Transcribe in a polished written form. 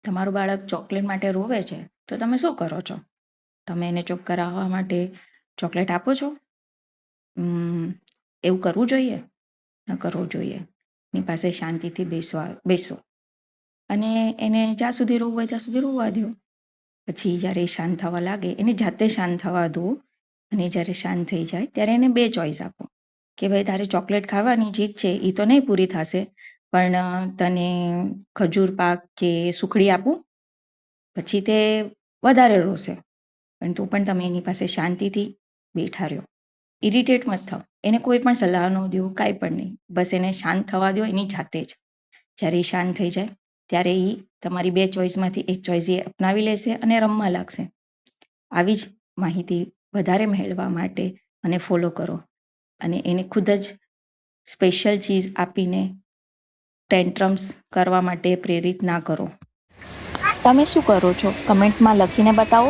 તમારું બાળક ચોકલેટ માટે રોવે છે તો તમે શું કરો છો? તમે એને ચૂપ કરાવવા માટે ચોકલેટ આપો છો? એવું કરવું જોઈએ? ન કરવું જોઈએ. એની પાસે શાંતિથી બેસો અને એને જ્યાં સુધી રોવું હોય ત્યાં સુધી રોવા દો. પછી જ્યારે શાંત થવા લાગે એની જાતે શાંત થવા દો અને જ્યારે શાંત થઈ જાય ત્યારે એને 2 ચોઈસ આપો કે ભાઈ તારે ચોકલેટ ખાવાની જીદ છે એ તો નહીં પૂરી થશે, પણ તને ખજૂર પાક કે સુખડી આપું? પછી તે વધારે રોશે, પણ તો પણ તમે એની પાસે શાંતિથી બેઠા રહ્યો. ઇરિટેટ મત થાઓ. એને કોઈ પણ સલાહ ન દો, કાંઈ પણ નહીં. બસ એને શાંત થવા દો એની જાતે જ. જ્યારે એ શાંત થઈ જાય ત્યારે એ તમારી 2 ચોઈસમાંથી 1 ચોઈસ એ અપનાવી લેશે અને રમવા લાગશે. આવી જ માહિતી વધારે મેળવવા માટે અને ફોલો કરો અને એને ખુદ જ સ્પેશિયલ ચીઝ આપીને ટેન્ટ્રમ્સ કરવા માટે પ્રેરિત ના કરો. તમે શું કરો છો? કમેન્ટમાં લખીને બતાવો.